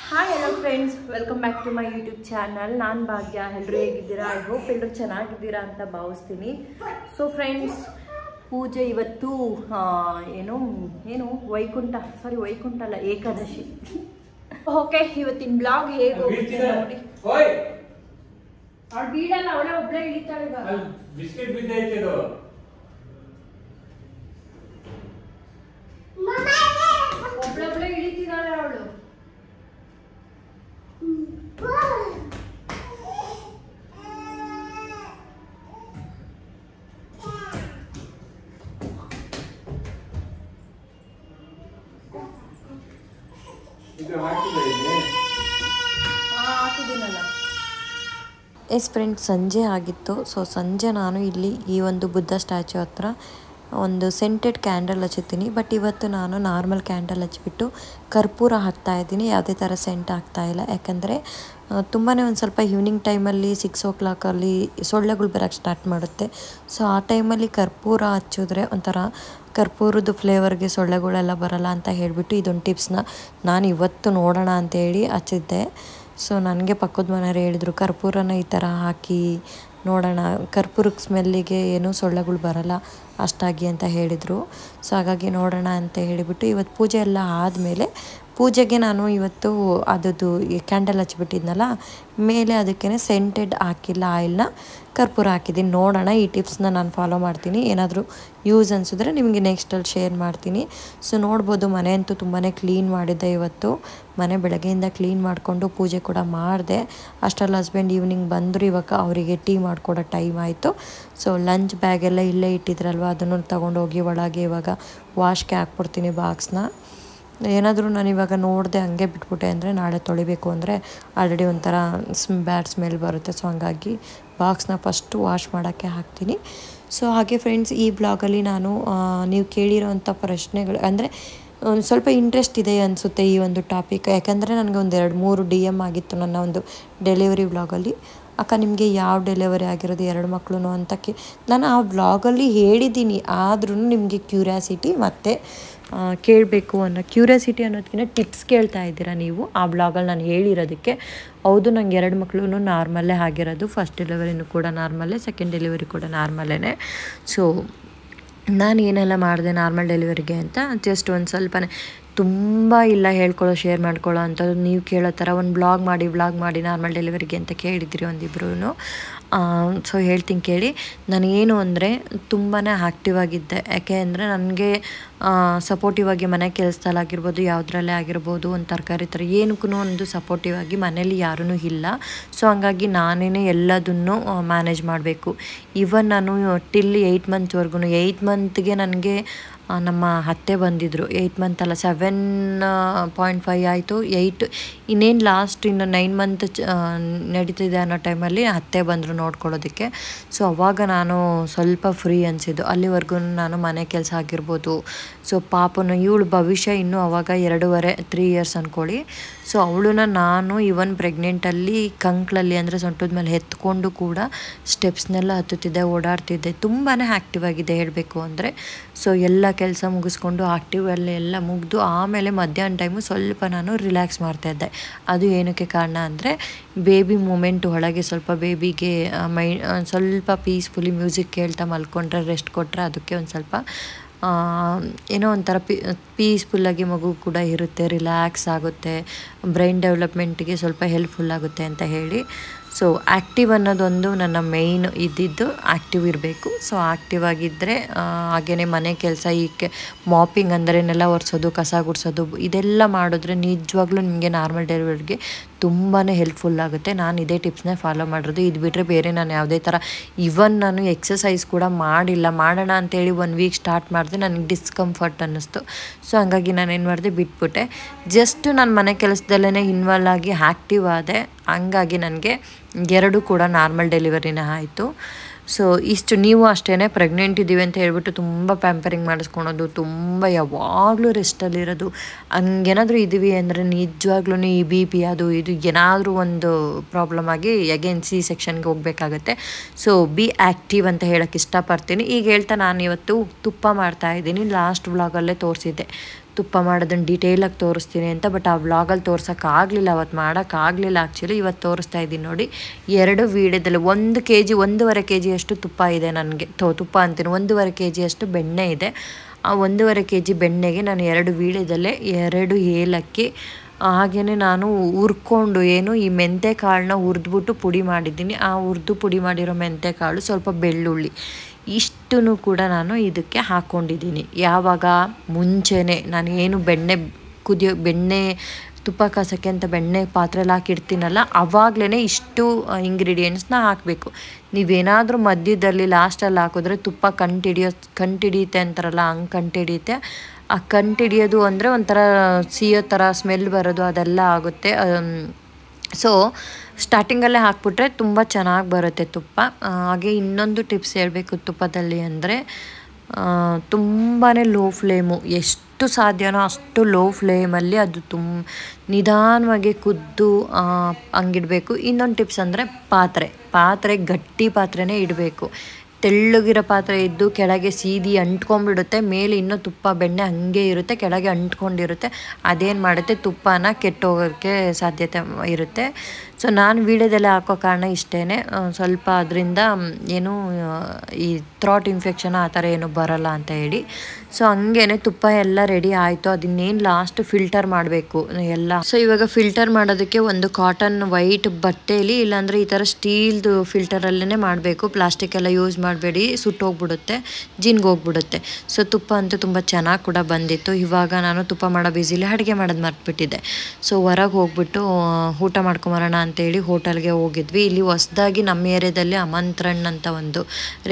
Hi hello friends, welcome back to my YouTube channel. ನಾನು ಭಾಗ್ಯ. ಎಲ್ಲರೂ ಹೇಗಿದ್ದೀರಾ? ಐ ಹೋಪ್ ಎಲ್ಲರೂ ಚೆನ್ನಾಗಿದ್ದೀರಾ ಅಂತ ಭಾವಿಸ್ತೀನಿ. ಸೊ ಫ್ರೆಂಡ್ಸ್, ಪೂಜೆ ಇವತ್ತು ಏನು ವೈಕುಂಠ ಅಲ್ಲ, ಏಕಾದಶಿ. ಓಕೆ, ಇವತ್ತಿನ ಬ್ಲಾಗ್ ಹೇಗೆ ಹೋಗುತ್ತೆ ನೋಡಿ. ಅವಳು ಬೀಳಲ್ಲ, ಅವಳೇ ಒಬ್ಬಳೇ ಇಳಿತಾಳೆ. ಬಿಸ್ಕೆಟ್ ಬಿದ್ದೈತೆ ಇದು. ಒಬ್ಬಳೊಬ್ಬಳೇ ಇಳಿತಿದ್ದಾಳೆ ಅವಳು. ಎಸ್ ಫ್ರೆಂಡ್ಸ್, ಸಂಜೆ ಆಗಿತ್ತು. ಸೊ ಸಂಜೆ ನಾನು ಇಲ್ಲಿ ಈ ಒಂದು ಬುದ್ಧ ಸ್ಟ್ಯಾಚ್ಯೂ ಹತ್ರ ಒಂದು ಸೆಂಟೆಡ್ ಕ್ಯಾಂಡಲ್ ಹಚ್ಚುತ್ತೀನಿ. ಬಟ್ ಇವತ್ತು ನಾನು ನಾರ್ಮಲ್ ಕ್ಯಾಂಡಲ್ ಹಚ್ಬಿಟ್ಟು ಕರ್ಪೂರ ಹಾಕ್ತಾಯಿದ್ದೀನಿ. ಯಾವುದೇ ಥರ ಸೆಂಟ್ ಹಾಕ್ತಾಯಿಲ್ಲ. ಯಾಕಂದರೆ ತುಂಬಾ ಒಂದು ಸ್ವಲ್ಪ ಈವ್ನಿಂಗ್ ಟೈಮಲ್ಲಿ 6 o'clock ಸೊಳ್ಳೆಗಳು ಬರೋಕ್ಕೆ ಸ್ಟಾರ್ಟ್ ಮಾಡುತ್ತೆ. ಸೊ ಆ ಟೈಮಲ್ಲಿ ಕರ್ಪೂರ ಹಚ್ಚಿದ್ರೆ ಒಂಥರ ಕರ್ಪೂರದ ಫ್ಲೇವರ್ಗೆ ಸೊಳ್ಳೆಗಳೆಲ್ಲ ಬರಲ್ಲ ಅಂತ ಹೇಳಿಬಿಟ್ಟು ಇದೊಂದು ಟಿಪ್ಸ್ನ ನಾನು ಇವತ್ತು ನೋಡೋಣ ಅಂತೇಳಿ ಹಚ್ಚಿದ್ದೆ. ಸೊ ನನಗೆ ಪಕ್ಕದ ಮನೆಯವರು ಹೇಳಿದರು, ಕರ್ಪೂರನ ಈ ಥರ ಹಾಕಿ ನೋಡೋಣ, ಕರ್ಪೂರಕ್ಕೆ ಸ್ಮೆಲ್ಲಿಗೆ ಏನೂ ಸೊಳ್ಳೆಗಳು ಬರಲ್ಲ ಅಷ್ಟಾಗಿ ಅಂತ ಹೇಳಿದರು. ಸೊ ಹಾಗಾಗಿ ನೋಡೋಣ ಅಂತ ಹೇಳಿಬಿಟ್ಟು ಇವತ್ತು ಪೂಜೆ ಎಲ್ಲ ಆದಮೇಲೆ ಪೂಜೆಗೆ ನಾನು ಇವತ್ತು ಅದದ್ದು ಕ್ಯಾಂಡಲ್ ಹಚ್ಬಿಟ್ಟಿದ್ನಲ್ಲ, ಮೇಲೆ ಅದಕ್ಕೇ ಸೆಂಟೆಡ್ ಹಾಕಿಲ್ಲ, ಆಯಿಲ್ನ ಕರ್ಪೂರ ಹಾಕಿದ್ದೀನಿ. ನೋಡೋಣ, ಈ ಟಿಪ್ಸ್ನ ನಾನು ಫಾಲೋ ಮಾಡ್ತೀನಿ. ಏನಾದರೂ ಯೂಸ್ ಅನಿಸಿದ್ರೆ ನಿಮಗೆ ನೆಕ್ಸ್ಟಲ್ಲಿ ಶೇರ್ ಮಾಡ್ತೀನಿ. ಸೊ ನೋಡ್ಬೋದು, ಮನೆ ಅಂತೂ ತುಂಬಾ ಕ್ಲೀನ್ ಮಾಡಿದ್ದೆ ಇವತ್ತು. ಮನೆ ಬೆಳಗ್ಗೆಯಿಂದ ಕ್ಲೀನ್ ಮಾಡಿಕೊಂಡು ಪೂಜೆ ಕೂಡ ಮಾಡಿದೆ. ಅಷ್ಟರಲ್ಲಿ ಹಸ್ಬೆಂಡ್ ಈವ್ನಿಂಗ್ ಬಂದರು. ಇವಾಗ ಅವರಿಗೆ ಟೀ ಮಾಡಿಕೊಡೋ ಟೈಮ್ ಆಯಿತು. ಸೊ ಲಂಚ್ ಬ್ಯಾಗೆಲ್ಲ ಇಲ್ಲೇ ಇಟ್ಟಿದ್ರಲ್ವ, ಅದನ್ನು ತೊಗೊಂಡೋಗಿ ಒಳಗೆ ಇವಾಗ ವಾಶ್ಗೆ ಹಾಕ್ಬಿಡ್ತೀನಿ ಬಾಕ್ಸ್ನ. ಏನಾದರೂ ನಾನು ಇವಾಗ ನೋಡಿದೆ ಹಂಗೆ ಬಿಟ್ಬಿಟ್ಟೆ ಅಂದರೆ ನಾಳೆ ತೊಳಿಬೇಕು ಅಂದರೆ ಆಲ್ರೆಡಿ ಒಂಥರ ಬ್ಯಾಡ್ ಸ್ಮೆಲ್ ಬರುತ್ತೆ. ಸೊ ಹಂಗಾಗಿ ಬಾಕ್ಸ್ನ ಫಸ್ಟು ವಾಶ್ ಮಾಡೋಕ್ಕೆ ಹಾಕ್ತೀನಿ. ಸೊ ಹಾಗೆ ಫ್ರೆಂಡ್ಸ್, ಈ ಬ್ಲಾಗಲ್ಲಿ ನಾನು ನೀವು ಕೇಳಿರೋವಂಥ ಪ್ರಶ್ನೆಗಳು ಅಂದರೆ ಒಂದು ಸ್ವಲ್ಪ ಇಂಟ್ರೆಸ್ಟ್ ಇದೆ ಅನಿಸುತ್ತೆ ಈ ಒಂದು ಟಾಪಿಕ್. ಯಾಕಂದರೆ ನನಗೆ ಒಂದು 2-3 DM ಆಗಿತ್ತು ನನ್ನ ಒಂದು ಡೆಲಿವರಿ ವ್ಲಾಗಲ್ಲಿ. ಅಕ್ಕ, ನಿಮಗೆ ಯಾವ ಡೆಲಿವರಿ ಆಗಿರೋದು 2 ಮಕ್ಕಳು ಅಂತ ನಾನು ಆ ವ್ಲಾಗಲ್ಲಿ ಹೇಳಿದ್ದೀನಿ. ಆದ್ರೂ ನಿಮಗೆ ಕ್ಯೂರಿಯಾಸಿಟಿ ಮತ್ತು ಕೇಳಬೇಕು ಅನ್ನೋ ಕ್ಯೂರಿಯಾಸಿಟಿ ಅನ್ನೋದಕ್ಕಿಂತ ಟಿಪ್ಸ್ ಕೇಳ್ತಾ ಇದ್ದೀರಾ ನೀವು ಆ ಬ್ಲಾಗಲ್ಲಿ ನಾನು ಹೇಳಿರೋದಕ್ಕೆ. ಹೌದು, ನಂಗೆ 2 ಮಕ್ಕಳು ನಾರ್ಮಲ್ಲೇ ಆಗಿರೋದು. ಫಸ್ಟ್ ಡೆಲಿವರಿನೂ ಕೂಡ ನಾರ್ಮಲ್ಲೇ, ಸೆಕೆಂಡ್ ಡೆಲಿವರಿ ಕೂಡ ನಾರ್ಮಲ್ಲೇ. ಸೊ ನಾನು ಏನೆಲ್ಲ ಮಾಡಿದೆ ನಾರ್ಮಲ್ ಡೆಲಿವರಿಗೆ ಅಂತ ಜಸ್ಟ್ ಒಂದು ಸ್ವಲ್ಪನೇ, ತುಂಬ ಇಲ್ಲ ಹೇಳ್ಕೊಳ್ಳೋ ಶೇರ್ ಮಾಡ್ಕೊಳ್ಳೋ ಅಂಥದ್ದು. ನೀವು ಕೇಳೋ ಥರ ಒಂದು ಬ್ಲಾಗ್ ಮಾಡಿ ನಾರ್ಮಲ್ ಡೆಲಿವರಿಗೆ ಅಂತ ಕೇಳಿದ್ರಿ ಒಂದಿಬ್ರು. ಸೊ ಹೇಳ್ತೀನಿ ಕೇಳಿ. ನಾನೇನು ಅಂದರೆ ತುಂಬಾ ಆ್ಯಕ್ಟಿವ್ ಆಗಿದ್ದೆ. ಯಾಕೆ ಅಂದರೆ ನನಗೆ ಸಪೋರ್ಟಿವ್ ಆಗಿ ಮನೆ ಕೆಲಸದಲ್ಲಾಗಿರ್ಬೋದು, ಯಾವುದ್ರಲ್ಲೇ ಆಗಿರ್ಬೋದು, ಒಂದು ತರಕಾರಿ ಥರ ಏನಕ್ಕೂ ಒಂದು ಸಪೋರ್ಟಿವ್ ಆಗಿ ಮನೇಲಿ ಯಾರೂ ಇಲ್ಲ. ಸೊ ಹಂಗಾಗಿ ನಾನೇ ಎಲ್ಲದನ್ನು ಮ್ಯಾನೇಜ್ ಮಾಡಬೇಕು. ಇವನ್ ನಾನು ಟಿಲ್ 8 ಮಂತ್ಸ್ವರೆಗೂ 8 ಮಂತ್ಗೆ ನನಗೆ ನಮ್ಮ ಅತ್ತೆ ಬಂದಿದ್ದರು. 8 ಮಂತ್ ಅಲ್ಲ, 7.5 ಆಯಿತು, 8 ಇನ್ನೇನು ಲಾಸ್ಟ್ ಇನ್ನು 9 ಮಂತ್ ನಡೀತಿದೆ ಅನ್ನೋ ಟೈಮಲ್ಲಿ ಅತ್ತೆ ಬಂದರು ನೋಡ್ಕೊಳ್ಳೋದಕ್ಕೆ. ಸೊ ಅವಾಗ ನಾನು ಸ್ವಲ್ಪ ಫ್ರೀ ಅನಿಸಿದ್ದು. ಅಲ್ಲಿವರೆಗೂ ನಾನು ಮನೆ ಕೆಲಸ ಆಗಿರ್ಬೋದು. ಸೊ ಪಾಪನು ಇವಳು ಭವಿಷ್ಯ ಇನ್ನೂ ಅವಾಗ 2.5-3 years ಅಂದ್ಕೊಳ್ಳಿ. ಸೊ ಅವಳನ್ನ ನಾನು ಇವನ್ ಪ್ರೆಗ್ನೆಂಟಲ್ಲಿ ಕಂಕ್ಳಲ್ಲಿ ಅಂದರೆ ಸೊಂಟದ ಮೇಲೆ ಎತ್ಕೊಂಡು ಕೂಡ ಸ್ಟೆಪ್ಸ್ನೆಲ್ಲ ಹತ್ತುತ್ತಿದ್ದೆ, ಓಡಾಡ್ತಿದ್ದೆ. ತುಂಬಾ ಆ್ಯಕ್ಟಿವ್ ಆಗಿದೆ ಹೇಳಬೇಕು ಅಂದರೆ. ಸೊ ಎಲ್ಲ ಕೆಲಸ ಮುಗಿಸ್ಕೊಂಡು ಎಲ್ಲ ಮುಗಿದು ಆಮೇಲೆ ಮಧ್ಯಾಹ್ನ ಟೈಮು ಸ್ವಲ್ಪ ನಾನು ರಿಲ್ಯಾಕ್ಸ್ ಮಾಡ್ತಾಯಿದ್ದೆ. ಅದು ಏನಕ್ಕೆ ಕಾರಣ ಅಂದರೆ ಬೇಬಿ ಮೂಮೆಂಟ್ ಒಳಗೆ ಸ್ವಲ್ಪ ಬೇಬಿಗೆ ಸ್ವಲ್ಪ ಪೀಸ್ಫುಲಿ ಮ್ಯೂಸಿಕ್ ಕೇಳ್ತಾ ಮಲ್ಕೊಂಡ್ರೆ, ರೆಸ್ಟ್ ಕೊಟ್ಟರೆ ಅದಕ್ಕೆ ಒಂದು ಸ್ವಲ್ಪ ಏನೋ ಒಂಥರ ಪೀಸ್ಫುಲ್ಲಾಗಿ ಮಗು ಕೂಡ ಇರುತ್ತೆ, ರಿಲ್ಯಾಕ್ಸ್ ಆಗುತ್ತೆ, ಬ್ರೈನ್ ಡೆವಲಪ್ಮೆಂಟಿಗೆ ಸ್ವಲ್ಪ ಹೆಲ್ಪ್ಫುಲ್ ಆಗುತ್ತೆ ಅಂತ ಹೇಳಿ. ಸೊ ಆ್ಯಕ್ಟಿವ್ ಅನ್ನೋದೊಂದು ನನ್ನ ಮೇಯ್ನ್ ಇದ್ದಿದ್ದು, ಆ್ಯಕ್ಟಿವ್ ಇರಬೇಕು. ಸೊ ಆ್ಯಕ್ಟಿವ್ ಆಗಿದ್ದರೆ ಹಾಗೆಯೇ ಮನೆ ಕೆಲಸ, ಈ ಮಾಪಿಂಗ್ ಅಂದರೆ ನೆಲ ಒರೆಸೋದು, ಕಸ ಗುಡಿಸೋದು, ಇದೆಲ್ಲ ಮಾಡಿದ್ರೆ ನಿಜವಾಗ್ಲೂ ನಿಮಗೆ ನಾರ್ಮಲ್ ಡೆಲಿವರಿಗೆ ತುಂಬಾ ಹೆಲ್ಪ್ಫುಲ್ ಆಗುತ್ತೆ. ನಾನು ಇದೇ ಟಿಪ್ಸ್ನೇ ಫಾಲೋ ಮಾಡಿರೋದು. ಇದು ಬಿಟ್ಟರೆ ಬೇರೆ ನಾನು ಯಾವುದೇ ಥರ ನಾನು ಎಕ್ಸಸೈಸ್ ಕೂಡ ಮಾಡಿಲ್ಲ. ಮಾಡೋಣ ಅಂತೇಳಿ 1 week ಸ್ಟಾರ್ಟ್ ಮಾಡಿದೆ, ನನಗೆ ಡಿಸ್ಕಂಫರ್ಟ್ ಅನ್ನಿಸ್ತು. ಸೊ ಹಂಗಾಗಿ ನಾನೇನು ಮಾಡಿದೆ, ಬಿಟ್ಬಿಟ್ಟೆ. ಜಸ್ಟ್ ನಾನು ಮನೆ ಕೆಲಸದಲ್ಲೇ ಇನ್ವಾಲ್ವ್ ಆಗಿ ಆ್ಯಕ್ಟಿವ್ ಆದೆ. ಹಂಗಾಗಿ ನನಗೆ 2 ಕೂಡ ನಾರ್ಮಲ್ ಡೆಲಿವರಿನೇ ಆಯಿತು. ಸೊ ಇಷ್ಟು ನೀವು ಅಷ್ಟೇ ಪ್ರೆಗ್ನೆಂಟ್ ಇದ್ದೀವಿ ಅಂತ ಹೇಳ್ಬಿಟ್ಟು ತುಂಬ ಪ್ಯಾಂಪರಿಂಗ್ ಮಾಡಿಸ್ಕೊಳೋದು, ತುಂಬ ಯಾವಾಗಲೂ ರೆಸ್ಟಲ್ಲಿರೋದು, ಹಂಗೇನಾದರೂ ಇದ್ದೀವಿ ಅಂದರೆ ನಿಜವಾಗ್ಲೂ ಈ BP ಅದು ಇದು ಏನಾದರೂ ಒಂದು ಪ್ರಾಬ್ಲಮ್ ಆಗಿ ಅಗೇನ್ C-ಸೆಕ್ಷನ್ಗೆ ಹೋಗಬೇಕಾಗತ್ತೆ. ಸೊ ಬಿ ಆ್ಯಕ್ಟಿವ್ ಅಂತ ಹೇಳೋಕ್ಕೆ ಇಷ್ಟಪಡ್ತೀನಿ. ಈಗ ಹೇಳ್ತಾ ನಾನು ಇವತ್ತು ತುಪ್ಪ ಮಾಡ್ತಾಯಿದ್ದೀನಿ. ಲಾಸ್ಟ್ ವ್ಲಾಗಲ್ಲೇ ತೋರಿಸಿದ್ದೆ ತುಪ್ಪ ಮಾಡೋದನ್ನು ಡೀಟೇಲಾಗಿ ತೋರಿಸ್ತೀನಿ ಅಂತ. ಬಟ್ ಆ ವ್ಲಾಗಲ್ಲಿ ತೋರ್ಸೋಕ್ಕಾಗಲಿಲ್ಲ, ಅವತ್ತು ಮಾಡೋಕ್ಕಾಗಲಿಲ್ಲ. ಆ್ಯಕ್ಚುಲಿ ಇವತ್ತು ತೋರಿಸ್ತಾ ಇದ್ದೀನಿ ನೋಡಿ. 2 ವೀಡಿಯೋದಲ್ಲಿ 1 kg 1.5 kg ಅಷ್ಟು ತುಪ್ಪ ಇದೆ ನನಗೆ. ತುಪ್ಪ ಅಂತೀನಿ, 1.5 kg ಅಷ್ಟು ಬೆಣ್ಣೆ ಇದೆ. ಆ 1.5 kg ಬೆಣ್ಣೆಗೆ ನಾನು 2 ವೀಡಿಯೋದಲ್ಲೇ 2 ಏಲಕ್ಕಿ, ಹಾಗೆಯೇ ನಾನು ಹುರ್ಕೊಂಡು ಈ ಮೆಂತೆ ಕಾಳನ್ನ ಹುರಿದ್ಬಿಟ್ಟು ಪುಡಿ ಮಾಡಿದ್ದೀನಿ. ಆ ಹುರಿದು ಪುಡಿ ಮಾಡಿರೋ ಮೆಂತೆ ಕಾಳು, ಸ್ವಲ್ಪ ಬೆಳ್ಳುಳ್ಳಿ, ಇಷ್ಟನ್ನು ಕೂಡ ನಾನು ಇದಕ್ಕೆ ಹಾಕ್ಕೊಂಡಿದ್ದೀನಿ. ಯಾವಾಗ ಮುಂಚೆನೇ ನಾನು ಏನು ಬೆಣ್ಣೆ ತುಪ್ಪ ಕಾಸೋಕ್ಕೆ ಅಂತ ಬೆಣ್ಣೆ ಪಾತ್ರೆಯಲ್ಲಿ ಹಾಕಿಡ್ತೀನಲ್ಲ, ಆವಾಗಲೇ ಇಷ್ಟು ಇಂಗ್ರೀಡಿಯೆಂಟ್ಸ್ನ ಹಾಕಬೇಕು. ನೀವೇನಾದರೂ ಮಧ್ಯದಲ್ಲಿ ಲಾಸ್ಟಲ್ಲಿ ಹಾಕಿದ್ರೆ ತುಪ್ಪ ಕಂಟಿಡಿಯುತ್ತೆ ಅಂತಾರಲ್ಲ, ಹಂಗೆ ಕಂಟಿಡಿಯುತ್ತೆ. ಆ ಕಂಟಿಡಿಯೋದು ಅಂದರೆ ಒಂಥರ ಸಿಯೋ ಥರ ಸ್ಮೆಲ್ ಬರೋದು ಅದೆಲ್ಲ ಆಗುತ್ತೆ. ಸೊ ಸ್ಟಾರ್ಟಿಂಗಲ್ಲೇ ಹಾಕ್ಬಿಟ್ರೆ ತುಂಬ ಚೆನ್ನಾಗಿ ಬರುತ್ತೆ ತುಪ್ಪ. ಹಾಗೆ ಇನ್ನೊಂದು ಟಿಪ್ಸ್ ಹೇಳಬೇಕು ತುಪ್ಪದಲ್ಲಿ ಅಂದರೆ, ತುಂಬಾ ಲೋ ಫ್ಲೇಮು, ಎಷ್ಟು ಸಾಧ್ಯನೋ ಅಷ್ಟು ಲೋ ಫ್ಲೇಮಲ್ಲಿ ಅದು ನಿಧಾನವಾಗಿ ಕುದ್ದು ಹಂಗಿಡಬೇಕು. ಇನ್ನೊಂದು ಟಿಪ್ಸ್ ಅಂದರೆ ಪಾತ್ರೆ ಗಟ್ಟಿ ಪಾತ್ರೆನೇ ಇಡಬೇಕು. ತೆಳ್ಳಗಿರೋ ಪಾತ್ರೆ ಇದ್ದು ಕೆಳಗೆ ಸೀದಿ ಅಂಟ್ಕೊಂಡ್ಬಿಡುತ್ತೆ, ಮೇಲೆ ಇನ್ನೂ ತುಪ್ಪ ಬೆಣ್ಣೆ ಹಾಗೆ ಇರುತ್ತೆ, ಕೆಳಗೆ ಅಂಟ್ಕೊಂಡಿರುತ್ತೆ. ಅದೇನು ಮಾಡುತ್ತೆ, ತುಪ್ಪನ ಕೆಟ್ಟೋಗೋಕ್ಕೆ ಸಾಧ್ಯತೆ ಇರುತ್ತೆ. ಸೊ ನಾನು ವೀಡಿಯೋದಲ್ಲೇ ಹಾಕೋ ಕಾರಣ ಇಷ್ಟೇ, ಸ್ವಲ್ಪ ಅದರಿಂದ ಈ ಥ್ರಾಟ್ ಇನ್ಫೆಕ್ಷನ್ ಆ ಥರ ಏನೂ ಬರಲ್ಲ ಅಂತ ಹೇಳಿ. ಸೊ ಹಂಗೇನೆ ತುಪ್ಪ ಎಲ್ಲ ರೆಡಿ ಆಯಿತು. ಅದನ್ನೇನು ಲಾಸ್ಟ್ ಫಿಲ್ಟರ್ ಮಾಡಬೇಕು ಎಲ್ಲ. ಸೊ ಇವಾಗ ಫಿಲ್ಟರ್ ಮಾಡೋದಕ್ಕೆ ಒಂದು ಕಾಟನ್ ವೈಟ್ ಬಟ್ಟೆಯಲ್ಲಿ, ಇಲ್ಲಾಂದರೆ ಈ ಥರ ಸ್ಟೀಲ್ದು ಫಿಲ್ಟರಲ್ಲೇ ಮಾಡಬೇಕು. ಪ್ಲಾಸ್ಟಿಕ್ ಎಲ್ಲ ಯೂಸ್ ಮಾಡಬೇಡಿ, ಸುಟ್ಟೋಗ್ಬಿಡುತ್ತೆ, ಜಿನ್ಗೋಗ್ಬಿಡುತ್ತೆ. ಸೊ ತುಪ್ಪ ಅಂತೂ ತುಂಬ ಚೆನ್ನಾಗಿ ಕೂಡ ಬಂದಿತ್ತು. ಇವಾಗ ನಾನು ತುಪ್ಪ ಮಾಡೋ ಬಿಸಿಲಿ ಅಡುಗೆ ಮಾಡೋದು ಮರ್ತ್ಬಿಟ್ಟಿದ್ದೆ. ಸೊ ಹೊರಗೆ ಹೋಗ್ಬಿಟ್ಟು ಊಟ ಮಾಡ್ಕೊಂಬರೋಣ ಅಂತೇಳಿ ಹೋಟೆಲ್ಗೆ ಹೋಗಿದ್ವಿ. ಇಲ್ಲಿ ಹೊಸದಾಗಿ ನಮ್ಮ ಏರಿಯಾದಲ್ಲಿ ಆಮಂತ್ರಣ ಅಂತ ಒಂದು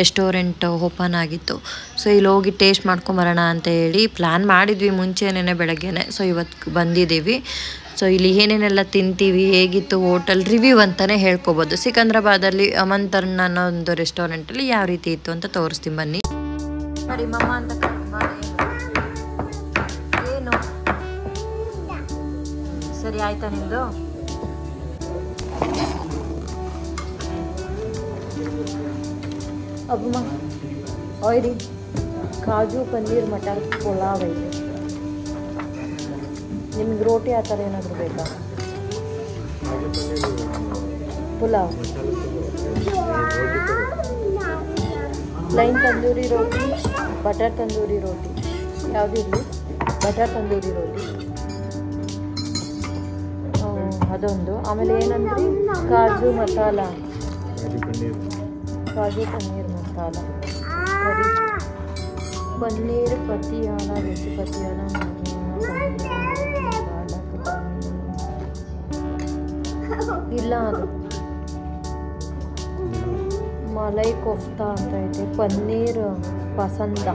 ರೆಸ್ಟೋರೆಂಟ್ ಓಪನ್ ಆಗಿತ್ತು. ಸೊ ಇಲ್ಲಿ ಹೋಗಿ ಟೇಸ್ಟ್ ಮಾಡ್ಕೊಂಬರೋಣ ಅಂತ ಹೇಳಿ ಪ್ಲ್ಯಾನ್ ಮಾಡಿದ್ವಿ ಮುಂಚೆನೇ ಬೆಳಗ್ಗೆನೆ. ಸೊ ಇವತ್ತು ಬಂದಿದ್ದೀವಿ. ಸೊ ಇಲ್ಲಿ ಏನೇನೆಲ್ಲ ತಿಂತೀವಿ, ಹೇಗಿತ್ತು ಹೋಟೆಲ್ ರಿವ್ಯೂ ಅಂತಲೇ ಹೇಳ್ಕೊಬೋದು. ಸಿಕಂದ್ರಾಬಾದಲ್ಲಿ ಆಮಂತ್ರಣ ಅನ್ನೋ ಒಂದು ರೆಸ್ಟೋರೆಂಟಲ್ಲಿ ಯಾವ ರೀತಿ ಇತ್ತು ಅಂತ ತೋರಿಸ್ತೀನಿ ಬನ್ನಿ. ನೋಡಿ ಮಮ್ಮ ಅಂತ ಏನು ಸರಿ ಆಯ್ತಾ ನಿಮ್ಮದು? ಅಬ್ಬಮ್ಮ ಆಯ್ರಿ ಕಾಜು ಪನ್ನೀರ್ ಮಟರ್ ಪುಲಾವ್ ಐತೆ. ನಿಮ್ಗೆ ರೋಟಿ ಆ ಥರ ಏನಾದರೂ ಬೇಕಾ? ಪುಲಾವ್, ಪ್ಲೈನ್ ತಂದೂರಿ ರೋಟಿ, ಬಟರ್ ತಂದೂರಿ ರೋಟಿ, ಯಾವುದಿರಲಿ ಬಟರ್ ತಂದೂರಿ ರೋಟಿ ಅದೊಂದು. ಆಮೇಲೆ ಏನಂದ್ರಿ? ಕಾಜು ಮಸಾಲ, ಕಾಜು ಪನ್ನೀರ್ ಮಸಾಲ, ಸರಿ. ಪನ್ನೀರ್ ಪತಿಯಾನ, ವೆಜ್ ಪತಿಯಾನ, ಇಲ್ಲ ಅದು ಮಲೈ ಕೋಫ್ತಾ ಅಂತ ಐತೆ. ಪನ್ನೀರ್ ಪಸಂದ,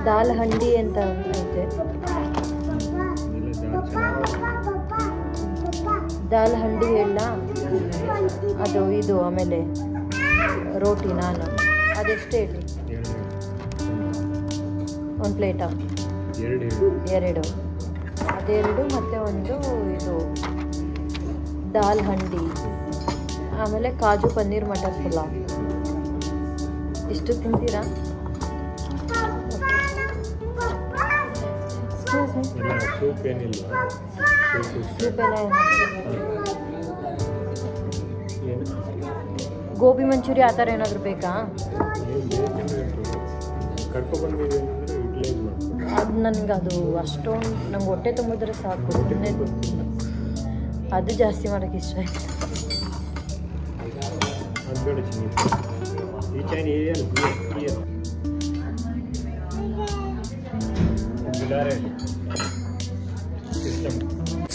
ದಾಲ್ ಹಂಡಿ ಅಂತ ಐತೆ. ದಾಲ್ ಹಂಡಿ ಹೇಳ ಅದು ಇದು. ಆಮೇಲೆ ರೋಟಿ ನಾನು ಅದೆಷ್ಟು ಹೇಳಿ? ಒಂದು ಪ್ಲೇಟಾ? 2 ಅದೆರಡು, ಮತ್ತು ಒಂದು ಇದು ದಾಲ್ ಹಂಡಿ, ಆಮೇಲೆ ಕಾಜು ಪನ್ನೀರ್ ಮಟರ್ ಪುಲಾವ್. ಇಷ್ಟು ತಿಂತೀರಾ? ಗೋಬಿ ಮಂಚೂರಿ ಆ ಥರ ಏನಾದರೂ ಬೇಕಾ? ಅದು ನನಗೆ ಅದು ಅಷ್ಟೊಂದು ನಂಗೆ ಹೊಟ್ಟೆ ತುಂಬಿದ್ರೆ ಸಾಕು, ಸುಮ್ಮನೆ ಅದು ಜಾಸ್ತಿ ಮಾಡೋಕ್ಕೆ ಇಷ್ಟ ಆಯ್ತು.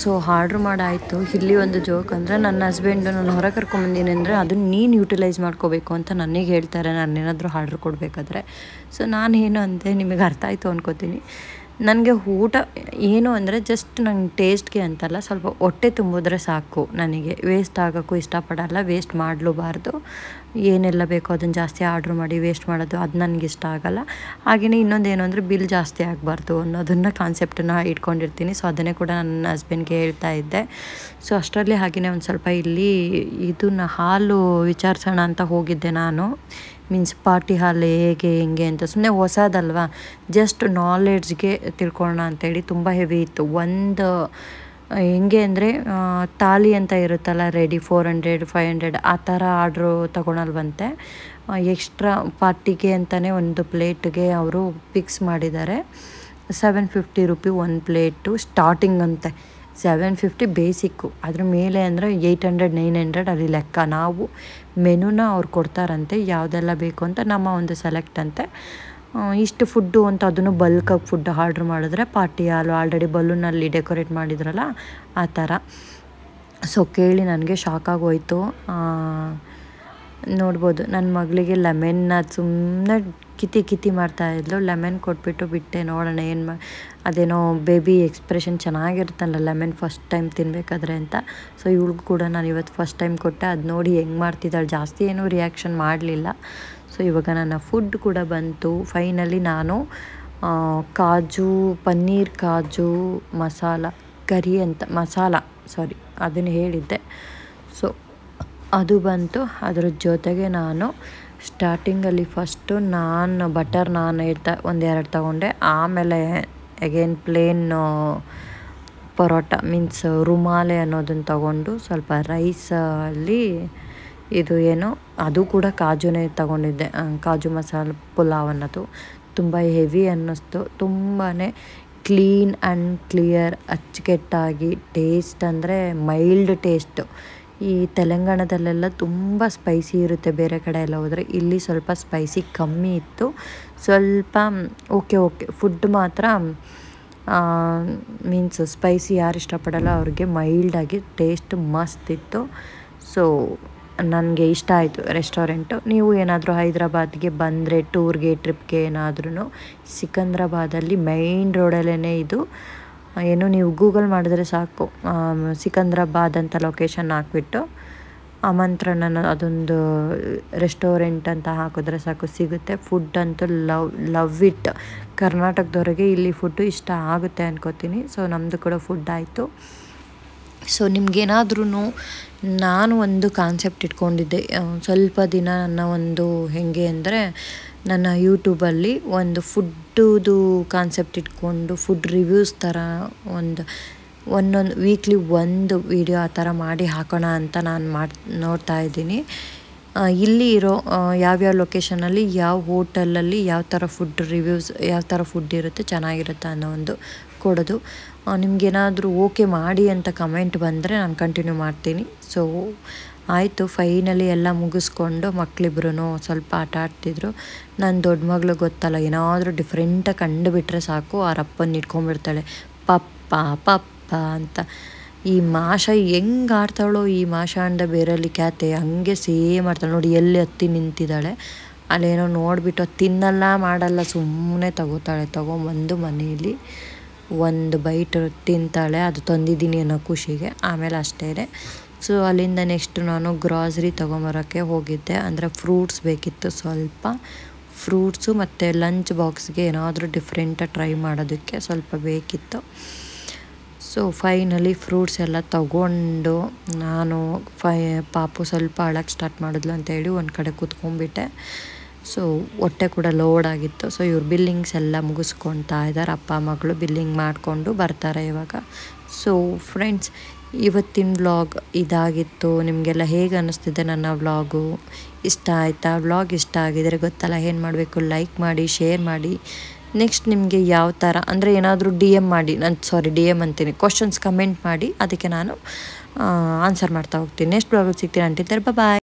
ಸೊ ಆರ್ಡ್ರ್ ಮಾಡಾಯಿತು. ಇಲ್ಲಿ ಒಂದು ಜೋಕ್ ಅಂದರೆ, ನನ್ನ ಹಸ್ಬೆಂಡು ನಾನು ಹೊರಗೆ ಕರ್ಕೊಂಬಂದೀನಿ ಅಂದರೆ ಅದನ್ನು ನೀನು ಯೂಟಿಲೈಸ್ ಮಾಡ್ಕೋಬೇಕು ಅಂತ ನನಗೆ ಹೇಳ್ತಾರೆ, ನಾನೇನಾದರೂ ಆರ್ಡ್ರ್ ಕೊಡಬೇಕಾದ್ರೆ. ಸೊ ನಾನೇನು ಅಂದೆ, ನಿಮಗೆ ಅರ್ಥ ಆಯಿತು ಅನ್ಕೋತೀನಿ. ನನಗೆ ಊಟ ಏನು ಅಂದರೆ ಜಸ್ಟ್ ನಂಗೆ ಟೇಸ್ಟ್ಗೆ ಅಂತಲ್ಲ, ಸ್ವಲ್ಪ ಹೊಟ್ಟೆ ತುಂಬಿದ್ರೆ ಸಾಕು. ನನಗೆ ವೇಸ್ಟ್ ಆಗೋಕ್ಕೂ ಇಷ್ಟಪಡಲ್ಲ, ವೇಸ್ಟ್ ಮಾಡಲೂಬಾರ್ದು. ಏನೆಲ್ಲ ಬೇಕೋ ಅದನ್ನು ಜಾಸ್ತಿ ಆರ್ಡ್ರ್ ಮಾಡಿ ವೇಸ್ಟ್ ಮಾಡೋದು ಅದು ನನಗೆ ಇಷ್ಟ ಆಗಲ್ಲ. ಹಾಗೆಯೇ ಇನ್ನೊಂದೇನು ಅಂದರೆ ಬಿಲ್ ಜಾಸ್ತಿ ಆಗಬಾರ್ದು ಅನ್ನೋದನ್ನು ಕಾನ್ಸೆಪ್ಟನ್ನು ಇಟ್ಕೊಂಡಿರ್ತೀನಿ. ಸೊ ಅದನ್ನೇ ಕೂಡ ನನ್ನ ಹಸ್ಬೆಂಡ್ಗೆ ಹೇಳ್ತಾ ಇದ್ದೆ. ಸೊ ಅಷ್ಟರಲ್ಲಿ ಹಾಗೆಯೇ ಒಂದು ಸ್ವಲ್ಪ ಇಲ್ಲಿ ಇದನ್ನು ಹಾಲು ವಿಚಾರಿಸೋಣ ಅಂತ ಹೋಗಿದ್ದೆ ನಾನು. ಮೀನ್ಸ್ ಪಾರ್ಟಿ ಹಾಲು ಹೇಗೆ ಹೆಂಗೆ ಅಂತ, ಸುಮ್ಮನೆ ಹೊಸದಲ್ವಾ, ಜಸ್ಟ್ ನಾಲೆಡ್ಜ್ಗೆ ತಿಳ್ಕೊಳ್ಳೋಣ ಅಂತೇಳಿ. ತುಂಬ ಹೆವಿ ಇತ್ತು. ಒಂದು ಹೆಂಗೆ ಅಂದರೆ ತಾಳಿ ಅಂತ ಇರುತ್ತಲ್ಲ ರೆಡಿ 400 500 ಆ ಥರ ಆರ್ಡ್ರು ತೊಗೊಳಲ್ವಂತೆ. ಎಕ್ಸ್ಟ್ರಾ ಪಾರ್ಟಿಗೆ ಅಂತಲೇ ಒಂದು ಪ್ಲೇಟ್ಗೆ ಅವರು ಫಿಕ್ಸ್ ಮಾಡಿದ್ದಾರೆ. 750 ರುಪಿ ಒಂದು ಪ್ಲೇಟು ಸ್ಟಾರ್ಟಿಂಗ್ ಅಂತೆ. 750 ಬೇಸಿಕ್ಕು, ಅದ್ರ ಮೇಲೆ ಅಂದರೆ 800 900 ಅಲ್ಲಿ ಲೆಕ್ಕ. ನಾವು ಮೆನುನ ಅವ್ರು ಕೊಡ್ತಾರಂತೆ, ಯಾವುದೆಲ್ಲ ಬೇಕು ಅಂತ ನಮ್ಮ ಒಂದು ಸೆಲೆಕ್ಟ್ ಅಂತೆ. ಇಷ್ಟು ಫುಡ್ಡು ಅಂತ ಅದನ್ನು ಬಲ್ಕಾಗಿ ಫುಡ್ ಆರ್ಡ್ರ್ ಮಾಡಿದ್ರೆ ಪಾರ್ಟಿ ಹಾಲು ಆಲ್ರೆಡಿ ಬಲೂನಲ್ಲಿ ಡೆಕೋರೇಟ್ ಮಾಡಿದ್ರಲ್ಲ ಆ ಥರ. ಸೊ ಕೇಳಿ ನನಗೆ ಶಾಕ್ ಆಗೋಯ್ತು. ನೋಡ್ಬೋದು ನನ್ನ ಮಗಳಿಗೆ ಲೆಮನ್ನ ಸುಮ್ಮನೆ ಕಿತಿ ಮಾಡ್ತಾಯಿದ್ಲು. ಲೆಮನ್ ಕೊಟ್ಬಿಟ್ಟು ಬಿಟ್ಟೆ, ನೋಡೋಣ ಏನು ಅದೇನೋ ಬೇಬಿ ಎಕ್ಸ್ಪ್ರೆಷನ್ ಚೆನ್ನಾಗಿರುತ್ತಲ್ಲ ಲೆಮನ್ ಫಸ್ಟ್ ಟೈಮ್ ತಿನ್ನಬೇಕಾದ್ರೆ ಅಂತ. ಸೊ ಇವಳಿಗೂ ಕೂಡ ನಾನು ಇವತ್ತು ಫಸ್ಟ್ ಟೈಮ್ ಕೊಟ್ಟೆ. ಅದು ನೋಡಿ ಹೆಂಗೆ ಮಾಡ್ತಿದ್ದಾಳೆ, ಜಾಸ್ತಿ ಏನೂ ರಿಯಾಕ್ಷನ್ ಮಾಡಲಿಲ್ಲ. ಸೊ ಇವಾಗ ನನ್ನ ಫುಡ್ ಕೂಡ ಬಂತು. ಫೈನಲಿ ನಾನು ಪನ್ನೀರ್ ಕಾಜು ಮಸಾಲ ಕರಿ ಅಂತ ಅದನ್ನು ಹೇಳಿದ್ದೆ. ಸೊ ಅದು ಬಂತು. ಅದರ ಜೊತೆಗೆ ನಾನು ಸ್ಟಾರ್ಟಿಂಗಲ್ಲಿ ಫಸ್ಟು ಬಟರ್ ನಾನ್ ಒಂದೆರಡು ತೊಗೊಂಡೆ. ಆಮೇಲೆ again plane paratha means Rumale ಅನ್ನೋದನ್ನು ತೊಗೊಂಡು ಸ್ವಲ್ಪ ರೈಸಲ್ಲಿ ಇದು ಏನು ಅದು ಕೂಡ ಕಾಜುನೇ ತೊಗೊಂಡಿದ್ದೆ. ಕಾಜು ಮಸಾಲ ಪುಲಾವ್ ಅನ್ನೋದು ತುಂಬ ಹೆವಿ ಅನ್ನಿಸ್ತು. ತುಂಬಾ ಕ್ಲೀನ್ ಆ್ಯಂಡ್ ಕ್ಲಿಯರ್, ಅಚ್ಚುಕಟ್ಟಾಗಿ, ಟೇಸ್ಟ್ ಅಂದರೆ ಮೈಲ್ಡ್ ಟೇಸ್ಟು. ಈ ತೆಲಂಗಾಣದಲ್ಲೆಲ್ಲ ತುಂಬ ಸ್ಪೈಸಿ ಇರುತ್ತೆ, ಬೇರೆ ಕಡೆ ಎಲ್ಲ ಹೋದರೆ. ಇಲ್ಲಿ ಸ್ವಲ್ಪ ಸ್ಪೈಸಿ ಕಮ್ಮಿ ಇತ್ತು. ಸ್ವಲ್ಪ ಓಕೆ ಫುಡ್ ಮಾತ್ರ ಮೀನ್ಸ್ ಸ್ಪೈಸಿ ಯಾರು ಇಷ್ಟಪಡಲ್ಲ ಅವ್ರಿಗೆ ಮೈಲ್ಡಾಗಿ ಟೇಸ್ಟ್ ಮಸ್ತ್ ಇತ್ತು. ಸೊ ನನಗೆ ಇಷ್ಟ ಆಯಿತು ರೆಸ್ಟೋರೆಂಟು. ನೀವು ಏನಾದರೂ ಹೈದ್ರಾಬಾದ್ಗೆ ಬಂದರೆ ಟೂರ್ಗೆ ಟ್ರಿಪ್ಗೆ ಏನಾದ್ರೂ ಸಿಕಂದ್ರಾಬಾದಲ್ಲಿ ಮೈನ್ ರೋಡಲ್ಲೇ ಇದು ಏನು ನೀವು ಗೂಗಲ್ ಮಾಡಿದ್ರೆ ಸಾಕು, ಸಿಕಂದ್ರಾಬಾದ್ ಅಂತ ಲೊಕೇಶನ್ ಹಾಕ್ಬಿಟ್ಟು ಆಮಂತ್ರಣ ಅದೊಂದು ರೆಸ್ಟೋರೆಂಟ್ ಅಂತ ಹಾಕಿದ್ರೆ ಸಾಕು ಸಿಗುತ್ತೆ. ಫುಡ್ ಅಂತೂ ಲವ್ ಇಟ್. ಕರ್ನಾಟಕದವ್ರಿಗೆ ಇಲ್ಲಿ ಫುಡ್ಡು ಇಷ್ಟ ಆಗುತ್ತೆ ಅನ್ಕೋತೀನಿ. ಸೊ ನಮ್ಮದು ಕೂಡ ಫುಡ್ ಆಯಿತು. ಸೊ ನಿಮಗೇನಾದ್ರೂ ನಾನು ಒಂದು ಕಾನ್ಸೆಪ್ಟ್ ಇಟ್ಕೊಂಡಿದ್ದೆ ಸ್ವಲ್ಪ ದಿನ. ನನ್ನ ಒಂದು ಹೆಂಗೆ ಅಂದರೆ ನನ್ನ ಯೂಟ್ಯೂಬಲ್ಲಿ ಒಂದು ಫುಡ್ಡುದು ಕಾನ್ಸೆಪ್ಟ್ ಇಟ್ಕೊಂಡು ಫುಡ್ ರಿವ್ಯೂಸ್ ಥರ ಒಂದೊಂದು ವೀಕ್ಲಿ ಒಂದು ವೀಡಿಯೋ ಆ ಥರ ಮಾಡಿ ಹಾಕೋಣ ಅಂತ ನಾನು ನೋಡ್ತಾ ಇದ್ದೀನಿ. ಇಲ್ಲಿ ಇರೋ ಯಾವ್ಯಾವ ಲೊಕೇಶನಲ್ಲಿ ಯಾವ ಹೋಟೆಲಲ್ಲಿ ಯಾವ ಥರ ಫುಡ್ ರಿವ್ಯೂಸ್ ಯಾವ ಥರ ಫುಡ್ ಇರುತ್ತೆ ಚೆನ್ನಾಗಿರುತ್ತೆ ಅನ್ನೋ ಒಂದು ಕೊಡೋದು. ನಿಮಗೇನಾದರೂ ಓಕೆ ಮಾಡಿ ಅಂತ ಕಮೆಂಟ್ ಬಂದರೆ ನಾನು ಕಂಟಿನ್ಯೂ ಮಾಡ್ತೀನಿ. ಸೊ ಆಯಿತು, ಫೈನಲಿ ಎಲ್ಲ ಮುಗಿಸ್ಕೊಂಡು ಮಕ್ಕಳಿಬ್ರು ಸ್ವಲ್ಪ ಆಟ ಆಡ್ತಿದ್ರು. ನನ್ನ ದೊಡ್ಡ ಮಗಳು ಗೊತ್ತಲ್ಲ, ಏನಾದರೂ ಡಿಫ್ರೆಂಟಾಗಿ ಕಂಡುಬಿಟ್ರೆ ಸಾಕು ಅವರಪ್ಪನ ಇಟ್ಕೊಂಡ್ಬಿಡ್ತಾಳೆ, ಪಪ್ಪ ಅಂತ. ಈ ಮಾಷ ಹೆಂಗೆ ಆಡ್ತಾಳೋ, ಈ ಮಾಷ ಅಂಡ ಬೇರಲ್ಲಿ ಕ್ಯಾತೆ ಹಂಗೆ ಸೇಮ್ ಆಡ್ತಾಳೆ ನೋಡಿ. ಎಲ್ಲಿ ಹತ್ತಿ ನಿಂತಿದ್ದಾಳೆ ಅಲ್ಲೇನೋ ನೋಡಿಬಿಟ್ಟು ಅದು ತಿನ್ನಲ್ಲ ಮಾಡಲ್ಲ, ಸುಮ್ಮನೆ ತೊಗೊಂಬಂದು ಮನೆಯಲ್ಲಿ ಒಂದು ಬೈಟ್ ತಿಂತಾಳೆ. ಅದು ತಂದಿದ್ದೀನಿ ಅನ್ನೋ ಖುಷಿಗೆ. ಆಮೇಲೆ ಅಷ್ಟೇ. ಸೊ ಅಲ್ಲಿಂದ ನೆಕ್ಸ್ಟ್ ನಾನು ಗ್ರಾಸರಿ ತೊಗೊಂಬರೋಕ್ಕೆ ಹೋಗಿದ್ದೆ. ಅಂದರೆ ಫ್ರೂಟ್ಸ್ ಬೇಕಿತ್ತು, ಸ್ವಲ್ಪ ಫ್ರೂಟ್ಸು ಮತ್ತು ಲಂಚ್ ಬಾಕ್ಸ್ಗೆ ಏನಾದರೂ ಡಿಫ್ರೆಂಟಾಗಿ ಟ್ರೈ ಮಾಡೋದಕ್ಕೆ ಸ್ವಲ್ಪ ಬೇಕಿತ್ತು. ಸೊ ಫೈನಲಿ ಫ್ರೂಟ್ಸ್ ಎಲ್ಲ ತೊಗೊಂಡು ನಾನು ಪಾಪು ಸ್ವಲ್ಪ ಅಳಕ್ಕೆ ಸ್ಟಾರ್ಟ್ ಮಾಡಿದ್ಲು ಅಂತೇಳಿ ಒಂದು ಕಡೆ ಕೂತ್ಕೊಂಡ್ಬಿಟ್ಟೆ. ಸೊ ಹೊಟ್ಟೆ ಕೂಡ ಲೋಡ್ ಆಗಿತ್ತು. ಸೊ ಇವ್ರು ಬಿಲ್ಲಿಂಗ್ಸ್ ಎಲ್ಲ ಮುಗಿಸ್ಕೊಳ್ತಾ ಇದ್ದಾರೆ. ಅಪ್ಪ ಮಗಳು ಬಿಲ್ಲಿಂಗ್ ಮಾಡಿಕೊಂಡು ಬರ್ತಾರೆ ಇವಾಗ. ಸೊ ಫ್ರೆಂಡ್ಸ್, ಇವತ್ತಿನ ವ್ಲಾಗ್ ಇದಾಗಿತ್ತು. ನಿಮಗೆಲ್ಲ ಹೇಗೆ ಅನ್ನಿಸ್ತಿದೆ ನನ್ನ ವ್ಲಾಗು? ಇಷ್ಟ ಆಯಿತಾ? ವ್ಲಾಗ್ ಇಷ್ಟ ಆಗಿದರೆ ಗೊತ್ತಲ್ಲ ಏನು ಮಾಡಬೇಕು, ಲೈಕ್ ಮಾಡಿ, ಶೇರ್ ಮಾಡಿ. ನೆಕ್ಸ್ಟ್ ನಿಮಗೆ ಯಾವ ಥರ ಅಂದರೆ ಏನಾದರೂ DM ಮಾಡಿ, DM ಅಂತೀನಿ, ಕ್ವಶನ್ಸ್ ಕಮೆಂಟ್ ಮಾಡಿ, ಅದಕ್ಕೆ ನಾನು ಆನ್ಸರ್ ಮಾಡ್ತಾ ಹೋಗ್ತೀನಿ. ನೆಕ್ಸ್ಟ್ ವ್ಲಾಗಲ್ಲಿ ಸಿಗ್ತೀನಿ. ಅಂಟಿದ್ದಾರೆ, ಬಾಯ್.